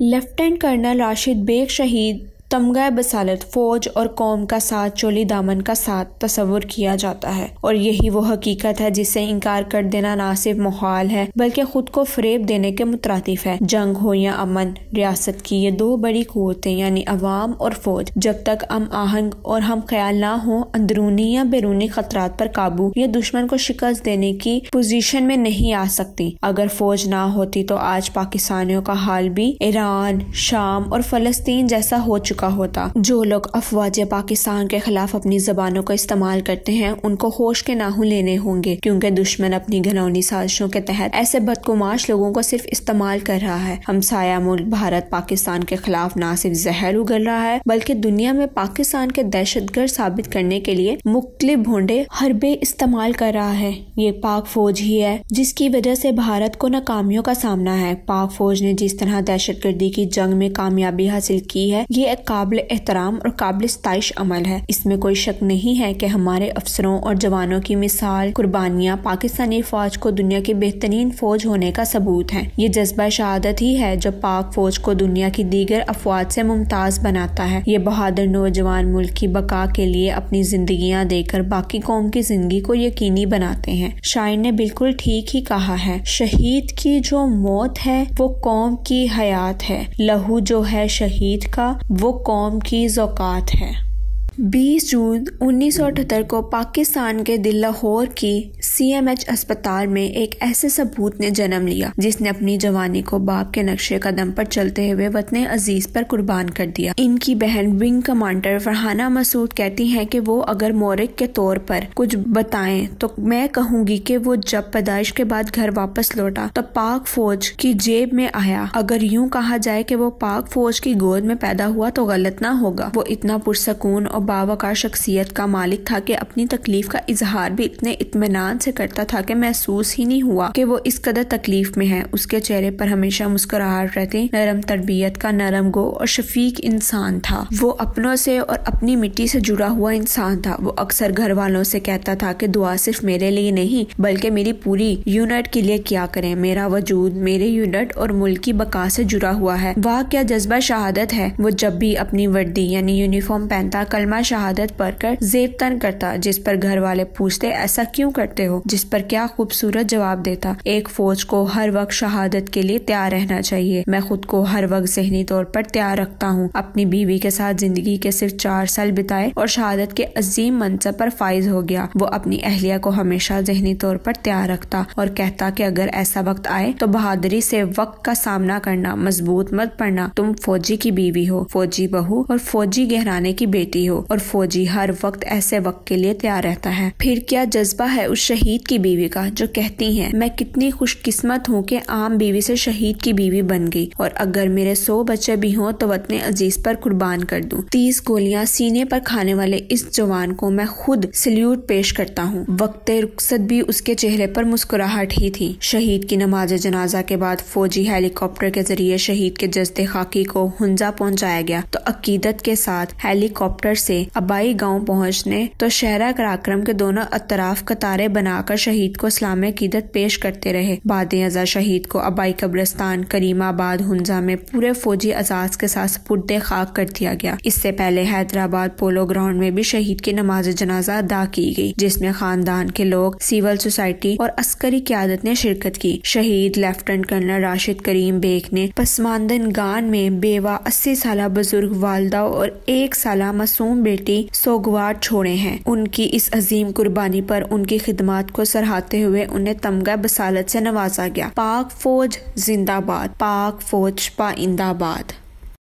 Lieutenant colonel Rashid bag شہید تمغہ بصالت فوج اور قوم کا ساتھ چولی دامن کا ساتھ تصور کیا جاتا ہے، اور یہی وہ حقیقت ہے جس سے انکار کر دینا نہ صرف محال ہے بلکہ خود کو فریب دینے کے مترادف ہے۔ جنگ ہو یا امن، ریاست کی یہ دو بڑی قوتیں یعنی عوام اور فوج جب تک ہم آہنگ اور ہم خیال نہ ہوں اندرونی یا بیرونی خطرات پر قابو یا دشمن کو شکست دینے کی پوزیشن میں نہیں آ سکتی۔ اگر فوج نہ ہوتی تو آج پاکستانیوں کا حال بھی ایران، شام اور فلسطین جیسا ہو چکا ہوتا۔ جو لوگ افواج پاکستان کے خلاف اپنی زبانوں کا استعمال کرتے ہیں ان کو ہوش کے ناخن لینے ہوں گے، کیونکہ دشمن اپنی گھناؤنی سازشوں کے تحت ایسے بدگماش لوگوں کو صرف استعمال کر رہا ہے۔ ہمسایہ ملک بھارت پاکستان کے خلاف نہ صرف زہر اگل رہا ہے بلکہ دنیا میں پاکستان کے دہشت گرد ثابت کرنے کے لیے مختلف بھونڈے حربے استعمال کر رہا ہے۔ یہ پاک فوج ہی ہے جس کی وجہ سے بھارت کو ناکامیوں کا سامنا ہے۔ پاک فوج نے جس طرح دہشت گردی کی جنگ میں کامیابی حاصل کی ہے یہ ایک قابل احترام اور قابل ستائش عمل ہے۔ اس میں کوئی شک نہیں ہے کہ ہمارے افسروں اور جوانوں کی مثال قربانیاں پاکستانی فوج کو دنیا کی بہترین فوج ہونے کا ثبوت ہیں۔ یہ جذبہ شہادت ہی ہے جو پاک فوج کو دنیا کی دیگر افواج سے ممتاز بناتا ہے۔ یہ بہادر نوجوان ملک کی بقا کے لیے اپنی زندگیاں دے کر باقی قوم کی زندگی کو یقینی بناتے ہیں۔ شاعر نے بالکل ٹھیک ہی کہا ہے، شہید کی جو موت ہے وہ قوم کی حیات ہے، لہو جو ہے شہید کا وہ قوم کی زکوٰۃ ہے۔ 20 جون 1978 کو پاکستان کے دل لاہور کی CMH اسپتال میں ایک ایسے ثبوت نے جنم لیا جس نے اپنی جوانی کو باپ کے نقش قدم پر چلتے ہوئے وطن عزیز پر قربان کر دیا۔ ان کی بہن ونگ کمانڈر فرحانہ مسعود کہتی ہیں کہ وہ اگر مورخ کے طور پر کچھ بتائیں تو میں کہوں گی کہ وہ جب پیدائش کے بعد گھر واپس لوٹا تو پاک فوج کی جیب میں آیا۔ اگر یوں کہا جائے کہ وہ پاک فوج کی گود میں پیدا ہوا تو غلط نہ ہوگا۔ وہ اتنا پرسکون اور باوقار شخصیت کا مالک تھا کہ اپنی تکلیف کا اظہار بھی اتنے اطمینان سے کرتا تھا کہ محسوس ہی نہیں ہوا کہ وہ اس قدر تکلیف میں ہے۔ اس کے چہرے پر ہمیشہ مسکراہٹ رہتی، نرم تربیت کا نرم گو اور شفیق انسان تھا۔ وہ اپنوں سے اور اپنی مٹی سے جڑا ہوا انسان تھا۔ وہ اکثر گھر والوں سے کہتا تھا کہ دعا صرف میرے لیے نہیں بلکہ میری پوری یونٹ کے لیے کیا کریں۔ میرا وجود میرے یونٹ اور ملک کی بقا سے جڑا ہوا ہے۔ واہ کیا جذبہ شہادت ہے۔ وہ جب بھی اپنی وردی یعنی یونیفارم پہنتا کلمہ شہادت پڑھ کر زیب تن کرتا، جس پر گھر والے پوچھتے ایسا کیوں کرتے ہو، جس پر کیا خوبصورت جواب دیتا، ایک فوج کو ہر وقت شہادت کے لیے تیار رہنا چاہیے۔ میں خود کو ہر وقت ذہنی طور پر تیار رکھتا ہوں۔ اپنی بیوی کے ساتھ زندگی کے صرف 4 سال بتائے اور شہادت کے عظیم منصب پر فائز ہو گیا۔ وہ اپنی اہلیہ کو ہمیشہ ذہنی طور پر تیار رکھتا اور کہتا کہ اگر ایسا وقت آئے تو بہادری سے وقت کا سامنا کرنا، مضبوط مت پڑنا۔ تم فوجی کی بیوی ہو، فوجی بہو اور فوجی گھرانے کی بیٹی ہو، اور فوجی ہر وقت ایسے وقت کے لیے تیار رہتا ہے۔ پھر کیا جذبہ ہے اس شہید کی بیوی کا جو کہتی ہیں میں کتنی خوش قسمت ہوں کہ عام بیوی سے شہید کی بیوی بن گئی، اور اگر میرے 100 بچے بھی ہوں تو وطن عزیز پر قربان کر دوں۔ 30 گولیاں سینے پر کھانے والے اس جوان کو میں خود سلیوٹ پیش کرتا ہوں۔ وقت رخصت بھی اس کے چہرے پر مسکراہٹ ہی تھی۔ شہید کی نماز جنازہ کے بعد فوجی ہیلی کاپٹر کے ذریعے شہید کے جسد خاکی کو ہنزا پہنچایا گیا تو عقیدت کے ساتھ ہیلی کاپٹر سے آبائی گاؤں پہنچنے تو شہرہ کراکرم کے دونوں اطراف قطاریں بنا کر شہید کو اسلام عقیدت پیش کرتے رہے۔ بعد ازاں شہید کو آبائی قبرستان کریم آباد ہنزا میں پورے فوجی اعزاز کے ساتھ سپرد خاک کر دیا گیا۔ اس سے پہلے حیدرآباد پولو گراؤنڈ میں بھی شہید کی نماز جنازہ ادا کی گئی جس میں خاندان کے لوگ، سول سوسائٹی اور عسکری قیادت نے شرکت کی۔ شہید لیفٹیننٹ کرنل راشد کریم بیگ نے پسماندگان میں بیوہ، 80 سالہ بزرگ والدہ اور 1 سالہ معصوم بیٹی سوگوار چھوڑے ہیں۔ ان کی اس عظیم قربانی پر ان کی خدمات کو سراہتے ہوئے انہیں تمغہ بصالت سے نوازا گیا۔ پاک فوج زندہ باد، پاک فوج پائندہ باد۔